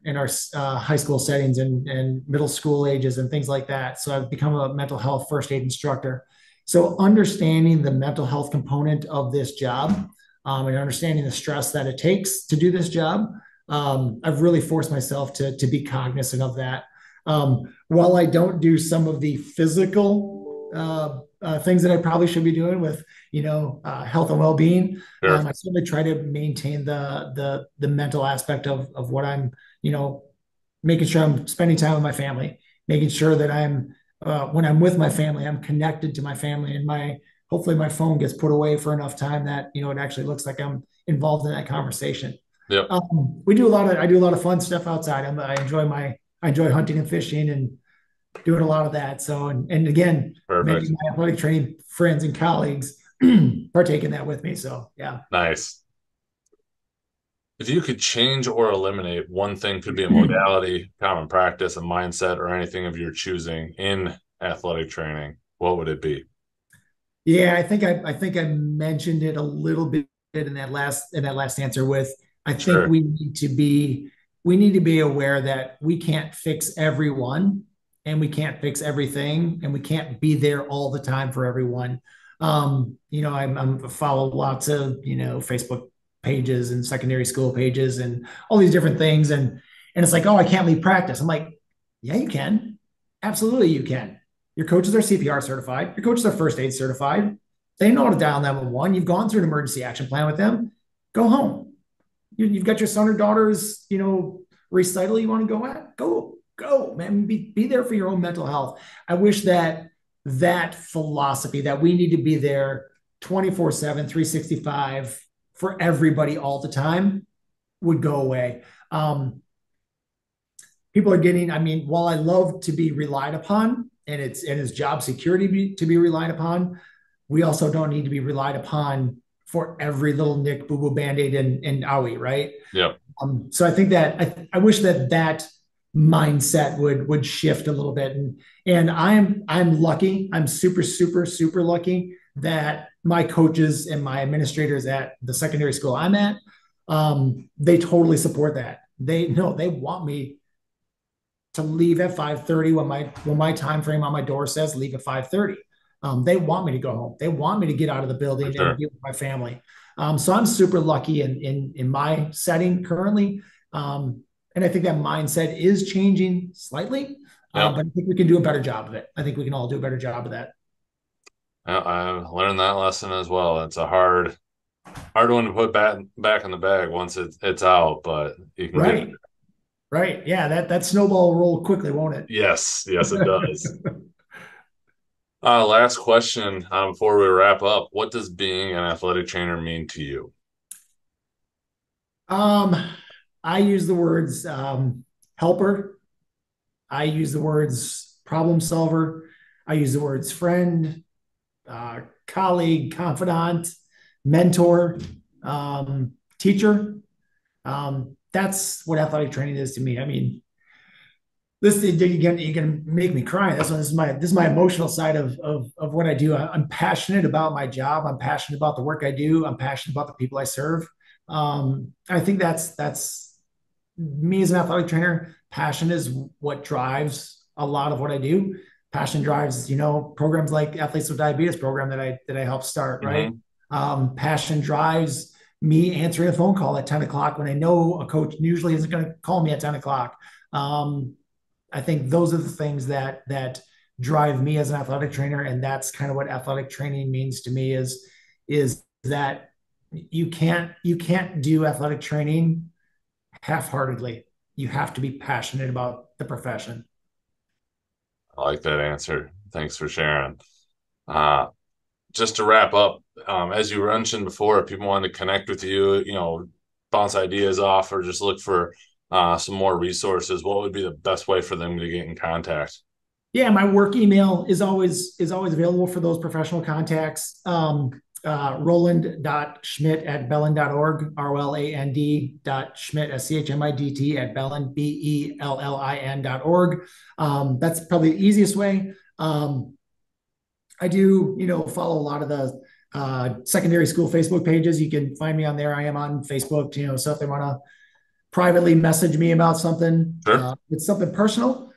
high school settings and middle school ages and things like that. So I've become a mental health first aid instructor. So understanding the mental health component of this job, and understanding the stress that it takes to do this job. I've really forced myself to be cognizant of that. While I don't do some of the physical things that I probably should be doing with, health and well-being, Sure. I certainly try to maintain the mental aspect of what I'm, making sure I'm spending time with my family, making sure that when I'm with my family, I'm connected to my family, and hopefully my phone gets put away for enough time that, it actually looks like I'm involved in that conversation. Yep. I do a lot of fun stuff outside. I enjoy hunting and fishing and doing a lot of that. So, and again, many of Perfect. my athletic training friends and colleagues partake in that with me. So yeah. Nice. If you could change or eliminate one thing, could be a modality, common practice, a mindset, or anything of your choosing in athletic training, what would it be? Yeah, I think I mentioned it a little bit in that last answer with I think Sure. we need to be aware that we can't fix everyone and we can't fix everything and we can't be there all the time for everyone. I follow lots of, Facebook pages and secondary school pages and all these different things and it's like, oh, I can't leave practice. I'm like, yeah, you can. Absolutely you can. Your coaches are CPR certified. Your coaches are first aid certified. They know how to dial 911. You've gone through an emergency action plan with them. Go home. You've got your son or daughter's, recital you want to go at. Go, man. Be there for your own mental health. I wish that philosophy that we need to be there 24/7, 365 for everybody all the time would go away. People are getting, I mean, while I love to be relied upon and it's job security to be relied upon, we also don't need to be relied upon for every little nick, boo boo, band aid, and owie, right? Yep. So I think that I wish that mindset would shift a little bit, and I'm lucky. I'm super super super lucky that my coaches and my administrators at the secondary school I'm at, they totally support that. They know they want me to leave at 5:30 when my time frame on my door says leave at 5:30. They want me to go home. They want me to get out of the For building and sure. be with my family. So I'm super lucky in my setting currently. And I think that mindset is changing slightly, Yep. but I think we can do a better job of it. I think we can all do a better job of that. I learned that lesson as well. It's a hard one to put back in the bag once it's out, but you can get Right. Right. Yeah. That snowball will roll quickly, won't it? yes, yes, it does. Last question before we wrap up. What does being an athletic trainer mean to you? um, I use the words helper. I use the words problem solver. I use the words friend, colleague, confidant, mentor, teacher. That's what athletic training is to me. I mean, this you're gonna make me cry. This is my emotional side of what I do. I'm passionate about my job. I'm passionate about the work I do. I'm passionate about the people I serve. I think that's me as an athletic trainer. Passion is what drives a lot of what I do. Passion drives, programs like Athletes with Diabetes program that I helped start, right? Hmm. Passion drives me answering a phone call at 10 o'clock when I know a coach usually isn't going to call me at 10 o'clock. Um, I think those are the things that drive me as an athletic trainer, and that's kind of what athletic training means to me is that you can't do athletic training half-heartedly. You have to be passionate about the profession. I like that answer. Thanks for sharing. Uh, just to wrap up, as you mentioned before, if people want to connect with you, bounce ideas off or just look for some more resources, what would be the best way for them to get in contact? Yeah, my work email is always available for those professional contacts. Roland.schmidt at bellin.org, Roland.schmidt, Schmidt at Bellin, BELLIN.org. That's probably the easiest way. I do, follow a lot of the secondary school Facebook pages. You can find me on there. I am on Facebook, so if they want to privately message me about something, Sure. it's something personal.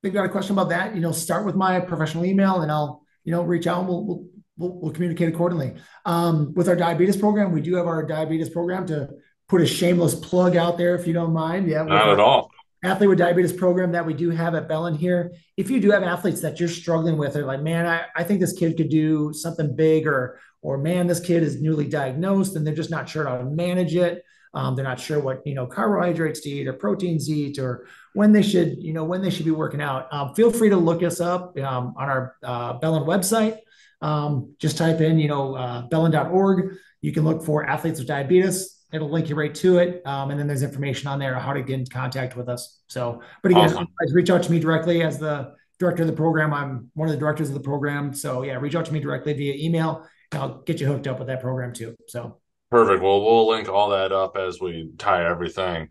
They've got a question about that, start with my professional email and I'll, reach out and we'll we'll communicate accordingly. With our diabetes program, we do have our diabetes program, to put a shameless plug out there, if you don't mind. Yeah, with Not our at all. athlete with diabetes program that we do have at Bellin here. If you do have athletes that you're struggling with, or like, man, I think this kid could do something big, or man, this kid is newly diagnosed and they're just not sure how to manage it. They're not sure what, carbohydrates to eat or proteins to eat, or when they should be working out. Feel free to look us up on our Bellin website. Just type in, bellin.org. You can look for athletes with diabetes. It'll link you right to it. And then there's information on there how to get in contact with us. So, but again, Awesome. reach out to me directly as the director of the program. I'm one of the directors of the program. So yeah, reach out to me directly via email, and I'll get you hooked up with that program too. So Perfect. Well, we'll link all that up as we tie everything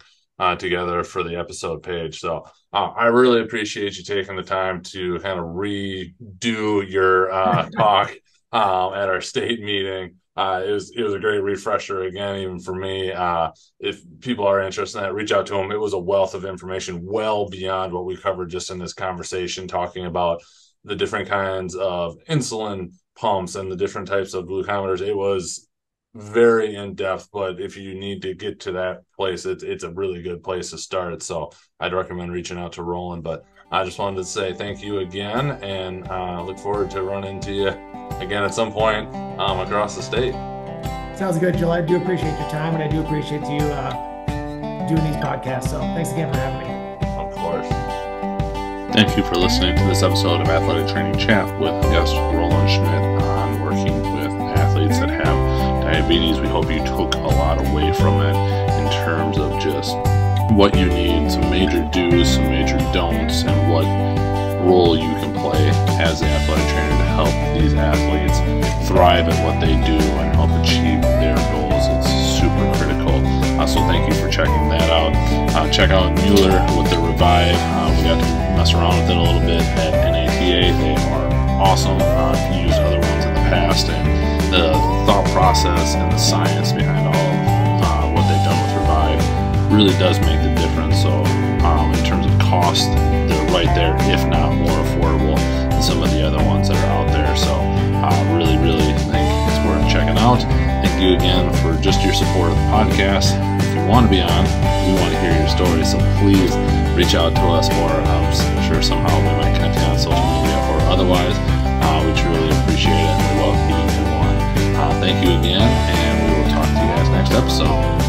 together for the episode page. So I really appreciate you taking the time to kind of redo your talk at our state meeting. It was a great refresher again, even for me. If people are interested in that, reach out to them. It was a wealth of information, well beyond what we covered just in this conversation, talking about the different kinds of insulin pumps and the different types of glucometers. It was very in depth, but if you need to get to that place, it's a really good place to start. So I'd recommend reaching out to Roland. But I just wanted to say thank you again, and look forward to running into you again at some point across the state. sounds good, Jill. I do appreciate your time, and I do appreciate you doing these podcasts. So thanks again for having me. Of course. Thank you for listening to this episode of Athletic Training Chat with guest Roland Schmidt on working with athletes that have diabetes. We hope you took a lot away from it in terms of just what you need, some major do's, some major don'ts, and what role you can play as an athletic trainer to help these athletes thrive at what they do and help achieve their goals. It's super critical. So thank you for checking that out. Check out Mueller with the Revive. We got to mess around with it a little bit at NATA. They are awesome. I've used other ones in the past, and the thought process and the science behind all of what they've done with Revive really does make the difference. So in terms of cost, they're right there, if not more affordable than some of the other ones that are out there. So really think it's worth checking out. Thank you again for just your support of the podcast. If you want to be on, we want to hear your story, so please reach out to us, or I'm sure somehow we might connect you on social media or otherwise. We truly appreciate it, and we love keeping you on. Thank you again, and we will talk to you guys next episode.